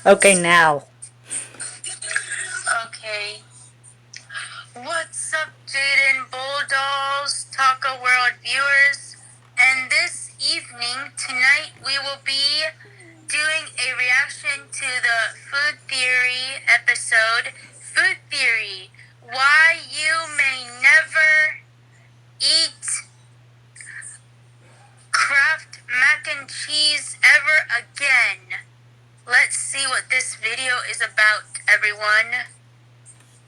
Okay, now. Okay. What's up, Jaden Bulldolls, Taco World viewers? And this evening, tonight, we will be doing a reaction to the Food Theory episode. Food Theory, why you may never eat Kraft mac and cheese ever again. Let's see what this video is about, everyone.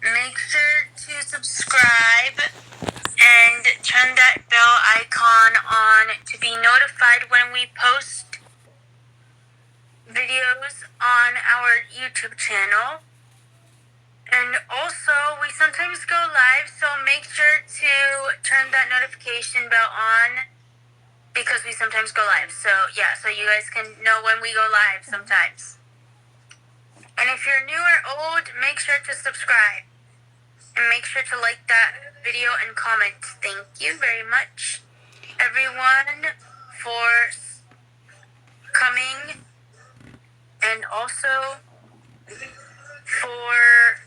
Make sure to subscribe and turn that bell icon on to be notified when we post videos on our YouTube channel. And also, we sometimes go live, so make sure to turn that notification bell on because we sometimes go live. So yeah, so you guys can know when we go live sometimes. And if you're new or old, make sure to subscribe. And make sure to like that video and comment. Thank you very much, everyone, for coming, and also for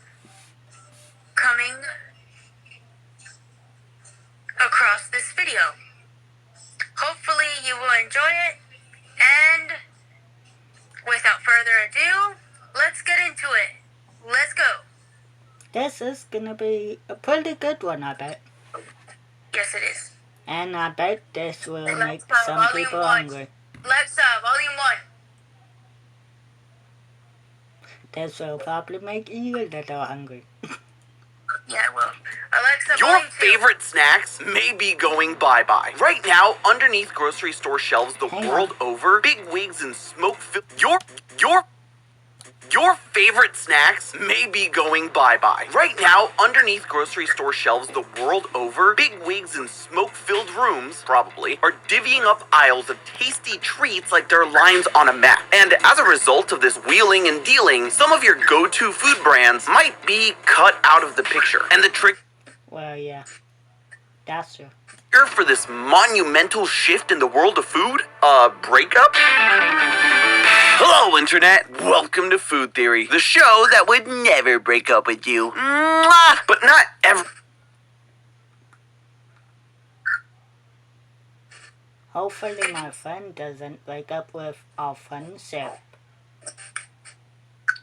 coming across this video. Hopefully you will enjoy it, and without further ado, let's get into it. Let's go. This is gonna be a pretty good one, I bet. Yes, it is. And I bet this will make some Volume people 1. hungry. Alexa, Volume 1. This will probably make you a little hungry. Yeah, I will. Alexa, Your Volume 2. favorite snacks may be going bye-bye. Right now, underneath grocery store shelves the Hang world on. over, big wigs and smoke-filled... Your favorite snacks may be going bye-bye. Right now, underneath grocery store shelves the world over, big wigs and smoke-filled rooms, probably, are divvying up aisles of tasty treats like they're lines on a map. And as a result of this wheeling and dealing, some of your go-to food brands might be cut out of the picture. And the trick Well, yeah. That's true. for this monumental shift in the world of food? A breakup? Hello, Internet! Welcome to Food Theory, the show that would never break up with you. Mwah! But not ever. Hopefully my friend doesn't break up with our friendship.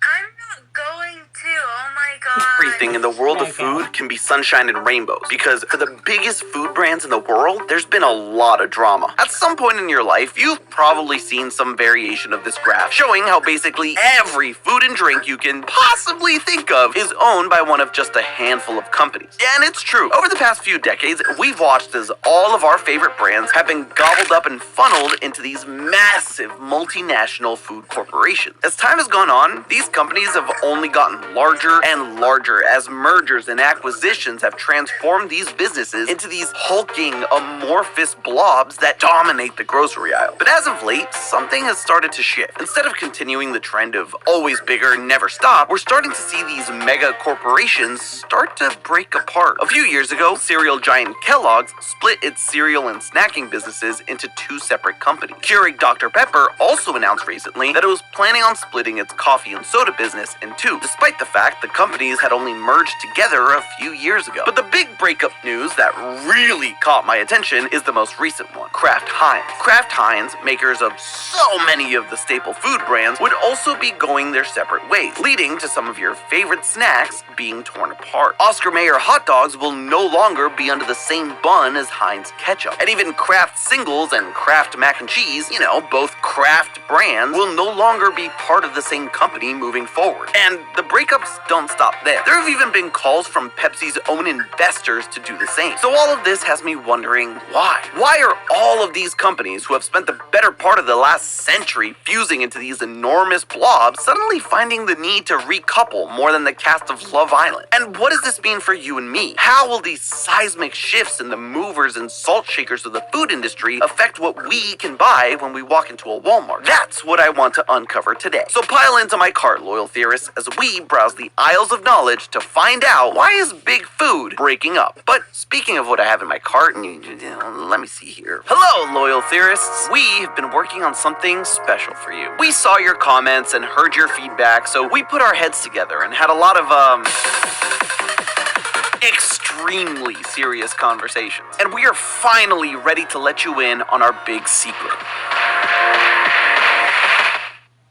I'm not going to. Oh my god. Everything in the world of Okay. food can be sunshine and rainbows, because for the biggest food brands in the world, there's been a lot of drama. At some point in your life, you've probably seen some variation of this graph, showing how basically every food and drink you can possibly think of is owned by one of just a handful of companies. Yeah, and it's true. Over the past few decades, we've watched as all of our favorite brands have been gobbled up and funneled into these massive multinational food corporations. As time has gone on, these companies have only gotten larger and larger as mergers and acquisitions have transformed these businesses into these hulking, amorphous blobs that dominate the grocery aisle. But as of late, something has started to shift. Instead of continuing the trend of always bigger, never stop, we're starting to see these mega corporations start to break apart. A few years ago, cereal giant Kellogg's split its cereal and snacking businesses into two separate companies. Keurig Dr. Pepper also announced recently that it was planning on splitting its coffee and soda business in two, despite the fact the companies had only merged together a few years ago. But the big breakup news that really caught my attention is the most recent one, Kraft Heinz. Kraft Heinz, makers of so many of the staple food brands, would also be going their separate ways, leading to some of your favorite snacks being torn apart. Oscar Mayer hot dogs will no longer be under the same bun as Heinz ketchup. And even Kraft Singles and Kraft mac and cheese, both Kraft brands, will no longer be part of the same company moving forward. And the breakups don't stop there. There have even been calls from Pepsi's own investors to do the same. So all of this has me wondering why. Why are all of these companies who have spent the better part of the last century fusing into these enormous blobs suddenly finding the need to recouple more than the cast of Love Island? And what does this mean for you and me? How will these seismic shifts in the movers and salt shakers of the food industry affect what we can buy when we walk into a Walmart? That's what I want to uncover today. So pile into my cart, loyal theorists, as we browse the aisles of knowledge to to find out why is Big Food breaking up. But speaking of what I have in my cart, let me see here. Hello, loyal theorists. We have been working on something special for you. We saw your comments and heard your feedback, so we put our heads together and had a lot of, extremely serious conversations. And we are finally ready to let you in on our big secret.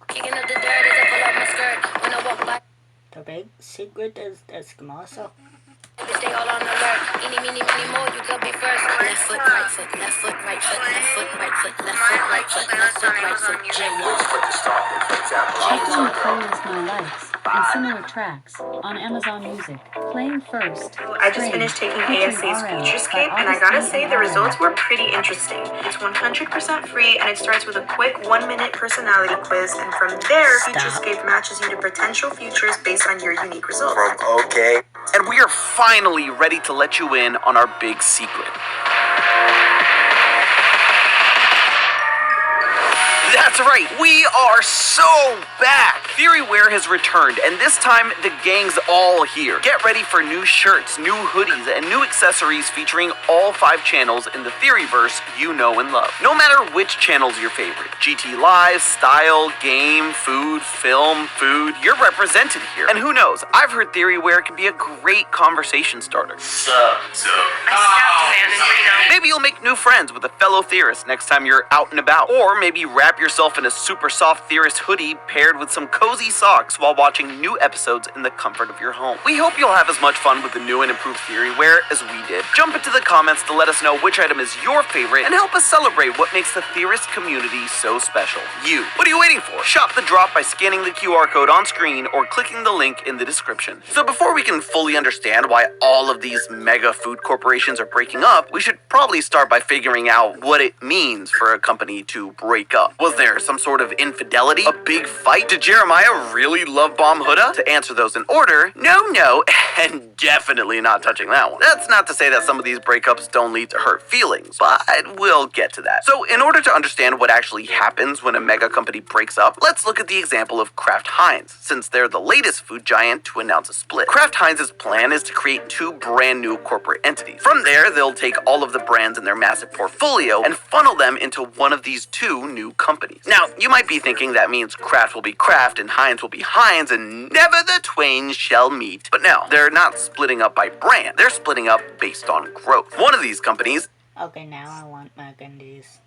Kicking up the dirt as I pull up my skirt. When I walk by, The big secret is Eskimoso. baby, stay all on alert. Eeny, meeny, miny, mo, you could be first. Left foot, right foot, left foot, right foot, left foot, right foot, left foot, right foot, left foot, right foot, J1. Checking the playlist My Likes and similar tracks on Amazon Music. Playing first. I just finished taking ASA's Featurescape, and I gotta say the results were pretty interesting. It's 100% free, and it starts with a quick 1-minute personality quiz, and from there, Featurescape matches you to potential futures based on your unique results. Okay. And we are finally ready to let you in on our big secret. That's right, we are so back! TheoryWare has returned, and this time the gang's all here. Get ready for new shirts, new hoodies, and new accessories featuring all 5 channels in the Theoryverse you know and love. No matter which channel's your favorite, GT Live, Style, Game, Food, Film, Food, you're represented here. And who knows, I've heard TheoryWare can be a great conversation starter. Maybe you'll make new friends with a fellow theorist next time you're out and about. Or maybe wrap yourself in a super soft theorist hoodie paired with some cozy socks while watching new episodes in the comfort of your home. We hope you'll have as much fun with the new and improved TheoryWare as we did. Jump into the comments to let us know which item is your favorite and help us celebrate what makes the theorist community so special. You. What are you waiting for? Shop the drop by scanning the QR code on screen or clicking the link in the description. So before we can fully understand why all of these mega food corporations are breaking up, we should probably start by figuring out what it means for a company to break up. Was there some sort of infidelity? A big fight? Did Jeremiah really love Bomb Huda? To answer those in order, no, and definitely not touching that one. That's not to say that some of these breakups don't lead to hurt feelings, but we'll get to that. So in order to understand what actually happens when a mega company breaks up, let's look at the example of Kraft Heinz, since they're the latest food giant to announce a split. Kraft Heinz's plan is to create 2 brand new corporate entities. From there, they'll take all of the brands in their massive portfolio and funnel them into one of these 2 new companies. Now, you might be thinking that means Kraft will be Kraft and Heinz will be Heinz and never the twain shall meet. But no, they're not splitting up by brand. They're splitting up based on growth. One of these companies, Okay, now I want Burgundies.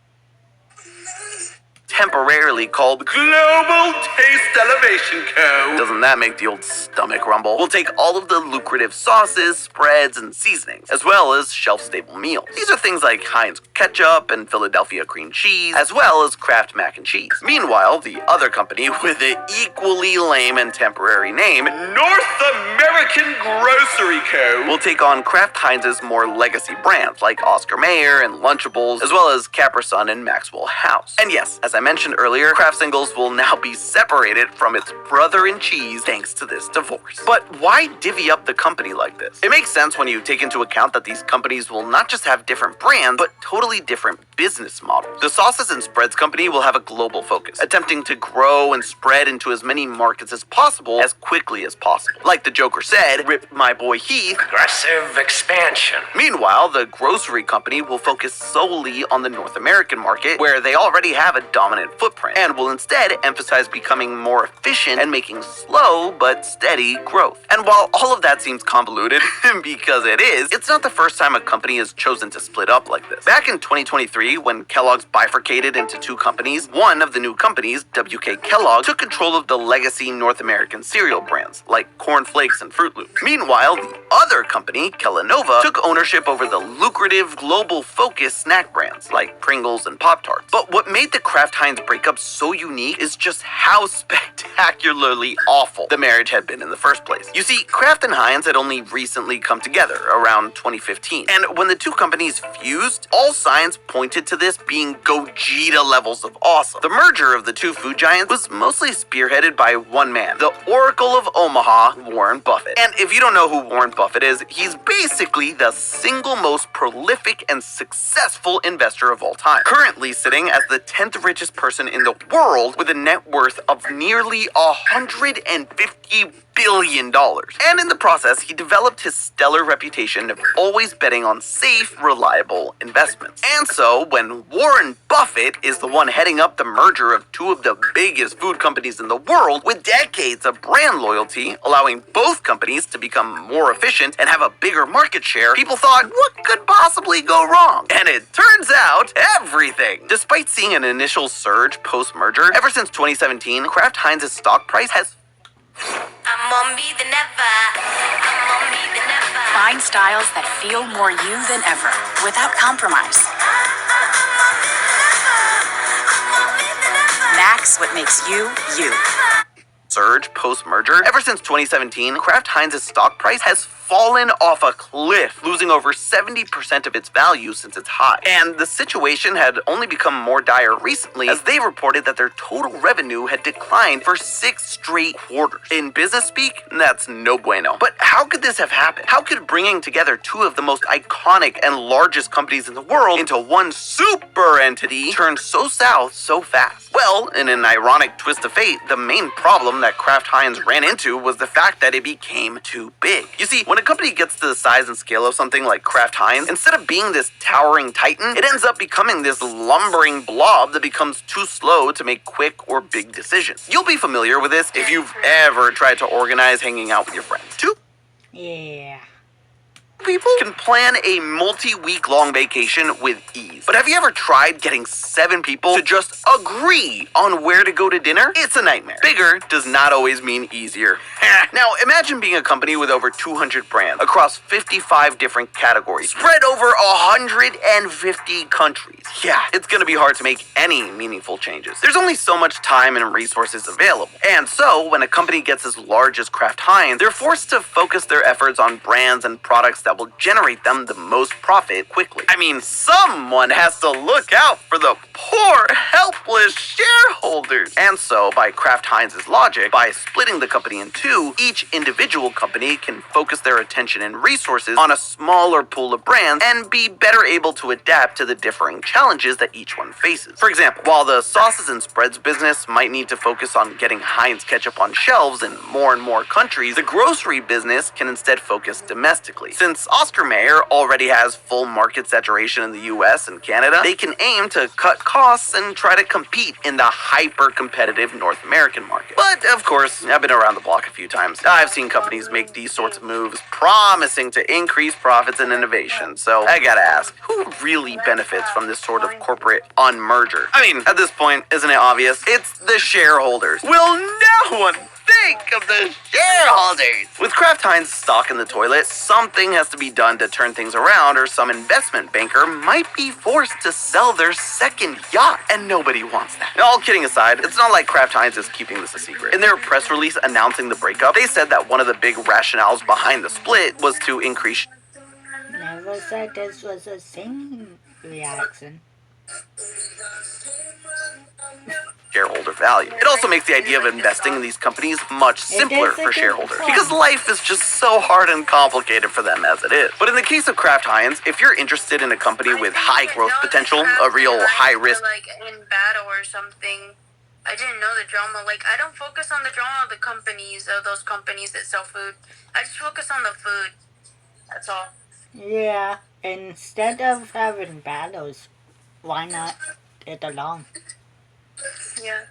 temporarily called Global Taste Elevation Co. Doesn't that make the old stomach rumble? We'll take all of the lucrative sauces, spreads, and seasonings, as well as shelf-stable meals. These are things like Heinz ketchup and Philadelphia cream cheese, as well as Kraft mac and cheese. Meanwhile, the other company with the equally lame and temporary name, North American Grocery Co., will take on Kraft Heinz's more legacy brands like Oscar Mayer and Lunchables, as well as Capri Sun and Maxwell House. And yes, as I mentioned earlier, Kraft Singles will now be separated from its brother in cheese thanks to this divorce. But why divvy up the company like this? It makes sense when you take into account that these companies will not just have different brands, but totally different business models. The Sauces and Spreads company will have a global focus, attempting to grow and spread into as many markets as possible as quickly as possible. Like the Joker said, rip my boy Heath, Aggressive expansion. Meanwhile, the grocery company will focus solely on the North American market, where they already have a dominant footprint, and will instead emphasize becoming more efficient and making slow but steady growth. And while all of that seems convoluted, because it is, it's not the first time a company has chosen to split up like this. Back in 2023, when Kellogg's bifurcated into 2 companies, one of the new companies, WK Kellogg, took control of the legacy North American cereal brands, like Corn Flakes and Fruit Loops. Meanwhile, the other company, Kellanova, took ownership over the lucrative, global-focused snack brands, like Pringles and Pop-Tarts. But what made the Kraft Heinz breakup so unique is just how spectacularly awful the marriage had been in the first place. You see, Kraft and Heinz had only recently come together, around 2015. And when the 2 companies fused, all signs pointed to this being Gogeta levels of awesome. The merger of the 2 food giants was mostly spearheaded by one man, the Oracle of Omaha, Warren Buffett. And if you don't know who Warren Buffett is, he's basically the single most prolific and successful investor of all time, currently sitting as the 10th richest person in the world with a net worth of nearly $150 billion. And in the process, he developed his stellar reputation of always betting on safe, reliable investments. And so, when Warren Buffett is the one heading up the merger of two of the biggest food companies in the world, with decades of brand loyalty, allowing both companies to become more efficient and have a bigger market share, people thought, what could possibly go wrong? And it turns out, everything. Despite seeing an initial surge post-merger, ever since 2017, Kraft Heinz's stock price has Find styles that feel more you than ever, without compromise. Max what makes you, you. surge post-merger. Ever since 2017, Kraft Heinz's stock price has fallen off a cliff, losing over 70% of its value since its high. And the situation had only become more dire recently as they reported that their total revenue had declined for 6 straight quarters. In business speak, that's no bueno. But how could this have happened? How could bringing together two of the most iconic and largest companies in the world into one super entity turn so south so fast? Well, in an ironic twist of fate, the main problem that Kraft Heinz ran into was the fact that it became too big. You see, when a company gets to the size and scale of something like Kraft Heinz, instead of being this towering titan, it ends up becoming this lumbering blob that becomes too slow to make quick or big decisions. You'll be familiar with this if you've ever tried to organize hanging out with your friends. Two Yeah. people can plan a multi-week long vacation with ease. But have you ever tried getting 7 people to just agree on where to go to dinner? It's a nightmare. Bigger does not always mean easier. Now, imagine being a company with over 200 brands across 55 different categories, spread over 150 countries. Yeah, it's gonna be hard to make any meaningful changes. There's only so much time and resources available. And so, when a company gets as large as Kraft Heinz, they're forced to focus their efforts on brands and products that will generate them the most profit quickly. I mean, someone has to look out for the poor, helpless shareholders. And so, by Kraft Heinz's logic, by splitting the company in two, each individual company can focus their attention and resources on a smaller pool of brands and be better able to adapt to the differing challenges that each one faces. For example, while the sauces and spreads business might need to focus on getting Heinz ketchup on shelves in more and more countries, the grocery business can instead focus domestically. Since Oscar Mayer already has full market saturation in the US and Canada, they can aim to cut costs and try to compete in the hyper-competitive North American market. But, of course, I've been around the block a few times. I've seen companies make these sorts of moves, promising to increase profits and innovation. So, I gotta ask, who really benefits from this sort of corporate unmerger? I mean, at this point, isn't it obvious? It's the shareholders. Will no one think of the shareholders? With Kraft Heinz stock in the toilet, something has to be done to turn things around, or some investment banker might be forced to sell their second yacht, and nobody wants that. Now, all kidding aside, it's not like Kraft Heinz is keeping this a secret. In their press release announcing the breakup, they said that one of the big rationales behind the split was to increase Never said this was a singing reaction. shareholder value. It also makes the idea of investing in these companies much simpler for shareholders, because life is just so hard and complicated for them as it is. But in the case of Kraft Heinz, if you're interested in a company with high growth potential, a real high risk, like in battle or something. I didn't know the drama. Like, I don't focus on the drama of the companies, of those companies that sell food. I just focus on the food. That's all. Yeah, instead of having battles, why not get along? Yeah.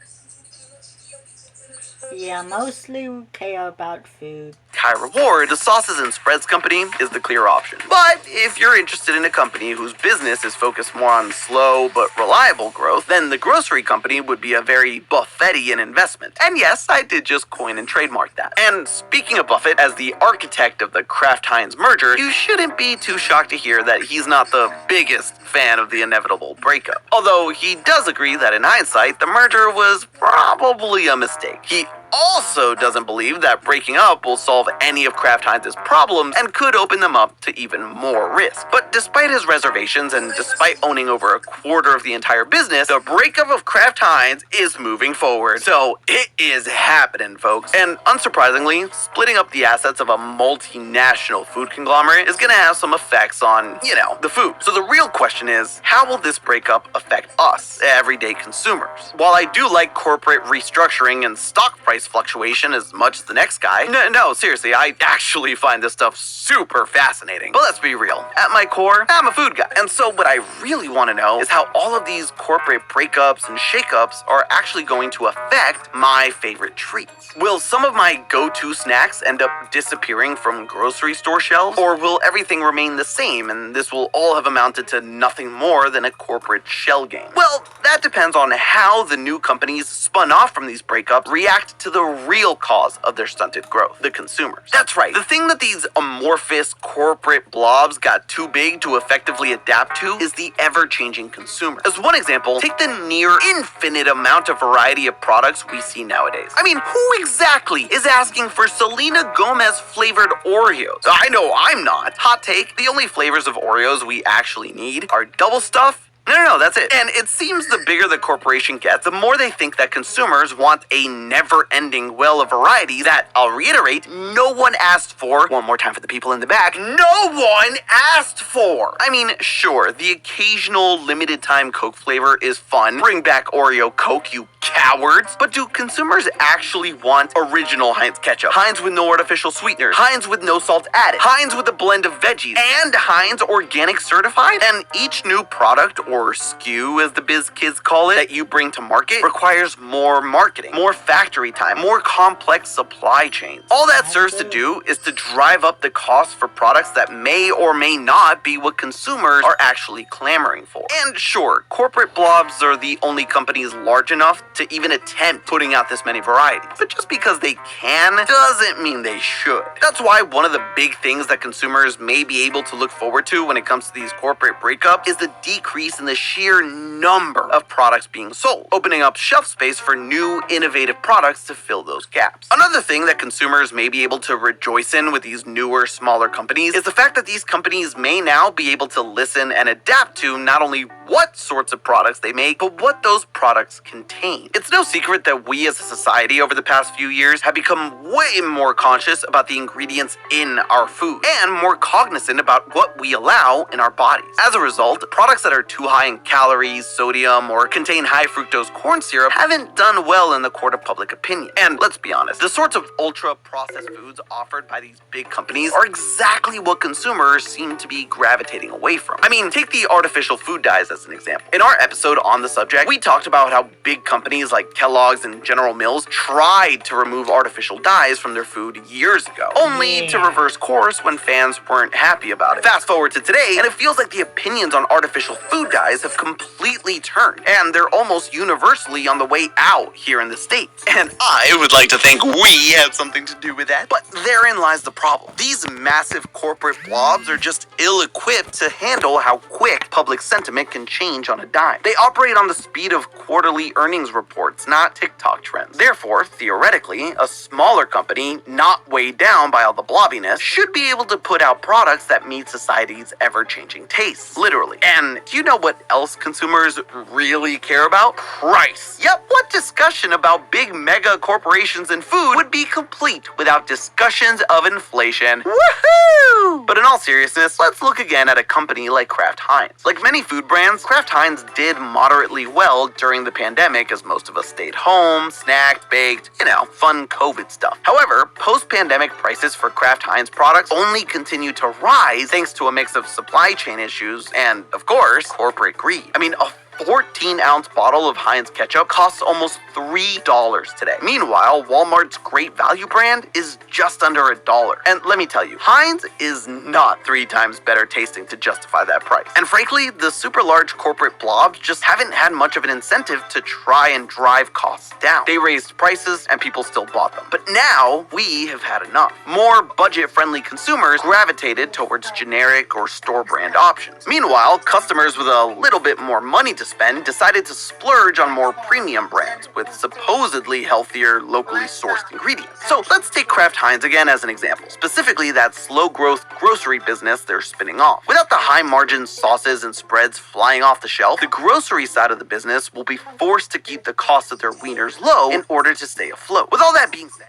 Yeah, mostly we care about food. high reward, the sauces and spreads company is the clear option. But if you're interested in a company whose business is focused more on slow but reliable growth, then the grocery company would be a very Buffettian investment. And yes, I did just coin and trademark that. And speaking of Buffett, as the architect of the Kraft Heinz merger, you shouldn't be too shocked to hear that he's not the biggest fan of the inevitable breakup. Although he does agree that in hindsight, the merger was probably a mistake. He also doesn't believe that breaking up will solve any of Kraft Heinz's problems and could open them up to even more risk. But despite his reservations and despite owning over a quarter of the entire business, the breakup of Kraft Heinz is moving forward. So it is happening, folks. And unsurprisingly, splitting up the assets of a multinational food conglomerate is going to have some effects on, the food. So the real question is, how will this breakup affect us, everyday consumers? While I do like corporate restructuring and stock price price fluctuation as much as the next guy. No, seriously, I actually find this stuff super fascinating. But let's be real. At my core, I'm a food guy. And so what I really want to know is how all of these corporate breakups and shakeups are actually going to affect my favorite treats. Will some of my go-to snacks end up disappearing from grocery store shelves? Or will everything remain the same and this will all have amounted to nothing more than a corporate shell game? Well, that depends on how the new companies spun off from these breakups react to the real cause of their stunted growth, the consumers. That's right, the thing that these amorphous corporate blobs got too big to effectively adapt to is the ever-changing consumer. As one example, take the near infinite amount of variety of products we see nowadays. I mean, who exactly is asking for Selena Gomez flavored Oreos? I know I'm not. Hot take, the only flavors of Oreos we actually need are double stuff. No, that's it. And it seems the bigger the corporation gets, the more they think that consumers want a never-ending well of variety that, I'll reiterate, no one asked for. One more time for the people in the back. No one asked for! I mean, sure, the occasional limited-time Coke flavor is fun. Bring back Oreo Coke, you cowards. But do consumers actually want original Heinz ketchup? Heinz with no artificial sweeteners. Heinz with no salt added. Heinz with a blend of veggies. And Heinz organic certified? And each new product or SKU, as the biz kids call it, that you bring to market requires more marketing, more factory time, more complex supply chains. All that serves to do is to drive up the cost for products that may or may not be what consumers are actually clamoring for. And sure, corporate blobs are the only companies large enough to even attempt putting out this many varieties. But just because they can doesn't mean they should. That's why one of the big things that consumers may be able to look forward to when it comes to these corporate breakups is the decrease in the sheer number of products being sold, opening up shelf space for new, innovative products to fill those gaps. Another thing that consumers may be able to rejoice in with these newer, smaller companies is the fact that these companies may now be able to listen and adapt to not only what sorts of products they make, but what those products contain. It's no secret that we as a society over the past few years have become way more conscious about the ingredients in our food and more cognizant about what we allow in our bodies. As a result, products that are too high in calories, sodium, or contain high fructose corn syrup haven't done well in the court of public opinion. And let's be honest, the sorts of ultra-processed foods offered by these big companies are exactly what consumers seem to be gravitating away from. I mean, take the artificial food dyes as an example. In our episode on the subject, we talked about how big companies like Kellogg's and General Mills tried to remove artificial dyes from their food years ago, only to reverse course when fans weren't happy about it. Fast forward to today, and it feels like the opinions on artificial food dyes have completely turned, and they're almost universally on the way out here in the States. And I would like to think we had something to do with that. But therein lies the problem. These massive corporate blobs are just ill-equipped to handle how quick public sentiment can change on a dime. They operate on the speed of quarterly earnings reports, not TikTok trends. Therefore, theoretically, a smaller company, not weighed down by all the blobbiness, should be able to put out products that meet society's ever-changing tastes. Literally. And do you know what else consumers really care about? Price. Yep, what discussion about big mega corporations and food would be complete without discussions of inflation? Woohoo! But in all seriousness, let's look again at a company like Kraft Heinz. Like many food brands, Kraft Heinz did moderately well during the pandemic as most of us stayed home, snacked, baked, fun COVID stuff. However, post-pandemic prices for Kraft Heinz products only continue to rise thanks to a mix of supply chain issues and, of course, corporate greed. I mean, a 14-ounce bottle of Heinz ketchup costs almost $3 today. Meanwhile, Walmart's great value brand is just under $1. And let me tell you, Heinz is not 3 times better tasting to justify that price. And frankly, the super large corporate blobs just haven't had much of an incentive to try and drive costs down. They raised prices and people still bought them. But now, we have had enough. More budget-friendly consumers gravitated towards generic or store brand options. Meanwhile, customers with a little bit more money to spend decided to splurge on more premium brands with supposedly healthier, locally sourced ingredients. So let's take Kraft Heinz again as an example, specifically that slow-growth grocery business they're spinning off. Without the high-margin sauces and spreads flying off the shelf, the grocery side of the business will be forced to keep the cost of their wieners low in order to stay afloat. With all that being said,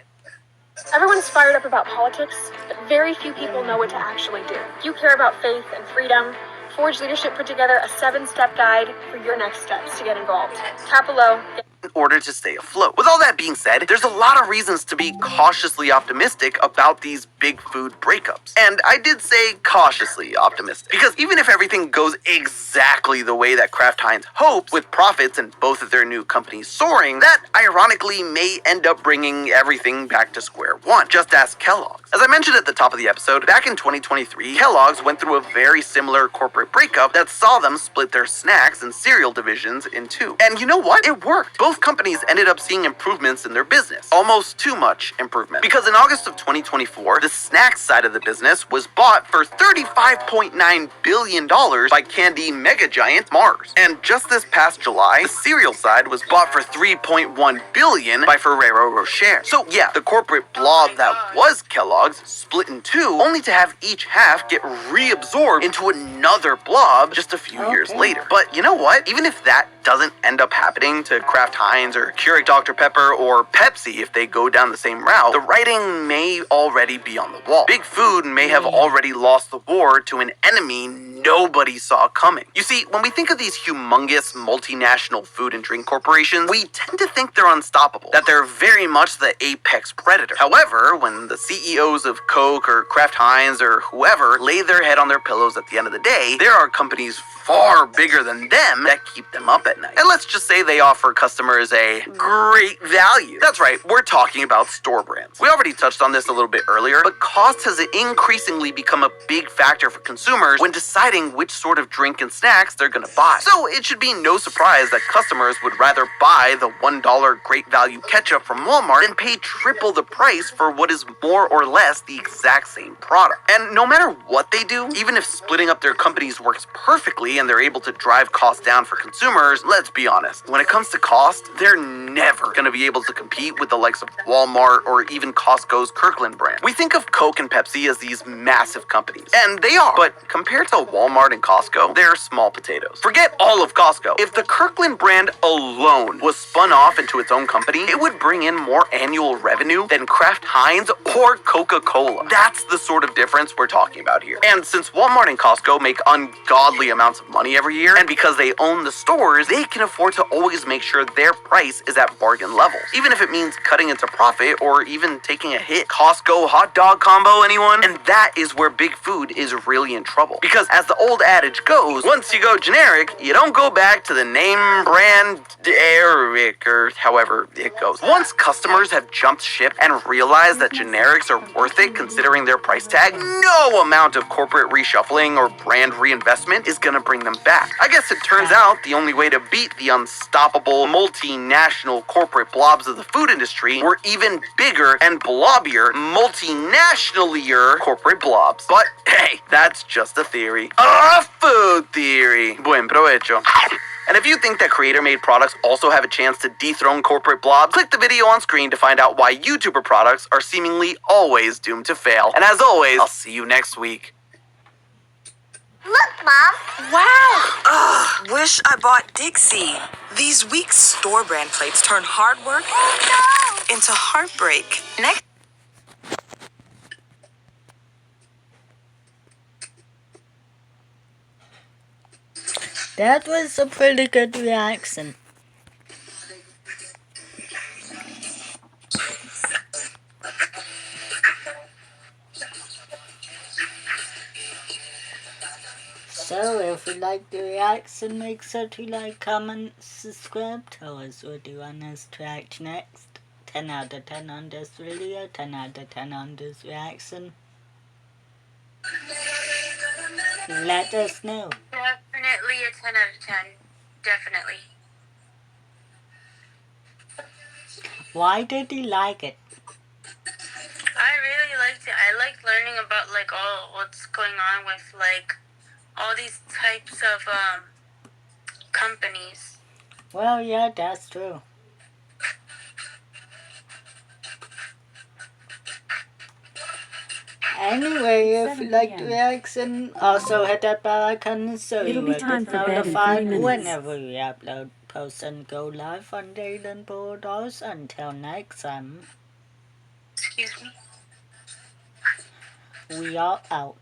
everyone's fired up about politics, but very few people know what to actually do. If you care about faith and freedom, Forge Leadership put together a 7-step guide for your next steps to get involved. Tap below. in order to stay afloat. With all that being said, there's a lot of reasons to be cautiously optimistic about these big food breakups. And I did say cautiously optimistic, because even if everything goes exactly the way that Kraft Heinz hopes, with profits and both of their new companies soaring, that ironically may end up bringing everything back to square one. Just ask Kellogg's. As I mentioned at the top of the episode, back in 2023, Kellogg's went through a very similar corporate breakup that saw them split their snacks and cereal divisions in two. And you know what? It worked. Both companies ended up seeing improvements in their business. Almost too much improvement. Because in August of 2024, the snacks side of the business was bought for $35.9 billion by candy mega giant Mars. And just this past July, the cereal side was bought for $3.1 billion by Ferrero Rocher. So yeah, the corporate blob that was Kellogg's split in two, only to have each half get reabsorbed into another blob just a few years later. But you know what? Even if that doesn't end up happening to Kraft Heinz or Keurig Dr. Pepper or Pepsi if they go down the same route, the writing may already be on the wall. Big Food may have already lost the war to an enemy nobody saw coming. You see, when we think of these humongous multinational food and drink corporations, we tend to think they're unstoppable, that they're very much the apex predator. However, when the CEOs of Coke or Kraft Heinz or whoever lay their head on their pillows at the end of the day, there are companies far bigger than them that keep them up at night. And let's just say they offer customers a great value. That's right, we're talking about store brands. We already touched on this a little bit earlier, but cost has increasingly become a big factor for consumers when deciding which sort of drink and snacks they're gonna buy. So it should be no surprise that customers would rather buy the $1 great value ketchup from Walmart than pay triple the price for what is more or less the exact same product. And no matter what they do, even if splitting up their companies works perfectly and they're able to drive costs down for consumers, let's be honest, when it comes to cost, they're never gonna be able to compete with the likes of Walmart or even Costco's Kirkland brand. We think of Coke and Pepsi as these massive companies, and they are, but compared to Walmart and Costco, they're small potatoes. Forget all of Costco. If the Kirkland brand alone was spun off into its own company, it would bring in more annual revenue than Kraft Heinz or Coca-Cola. That's the sort of difference we're talking about here. And since Walmart and Costco make ungodly amounts of money every year, and because they own the stores, they can afford to always make sure their price is at bargain levels, even if it means cutting into profit or even taking a hit. Costco hot dog combo, anyone? And that is where Big Food is really in trouble. Because as the old adage goes, once you go generic, you don't go back to the name brand Eric or however it goes. Once customers have jumped ship and realized that generics are worth it considering their price tag, no amount of corporate reshuffling or brand reinvestment is gonna bring them back. I guess it turns out the only way to beat the unstoppable multinational corporate blobs of the food industry were even bigger and blobbier, multinationalier corporate blobs. But hey, that's just a theory. A food theory. Buen provecho. And if you think that creator-made products also have a chance to dethrone corporate blobs, click the video on screen to find out why YouTuber products are seemingly always doomed to fail. And as always, I'll see you next week. Look, Mom. Wow! Ugh, wish I bought Dixie. These weak store brand plates turn hard work into heartbreak. Next. That was a pretty good reaction. So if you like the reaction, make sure to like, comment, subscribe. Tell us what you want us to react next. 10 out of 10 on this video, 10 out of 10 on this reaction. Let us know. Definitely a 10 out of 10. Definitely. Why did you like it? I really liked it. I like learning about like all what's going on with like all these types of companies. Well, yeah, that's true. Anyway, if you like the reaction, also hit that bell icon so you will get notified whenever we upload, post, and go live on Daily Bulldogs. Until next time, Excuse me. we are out.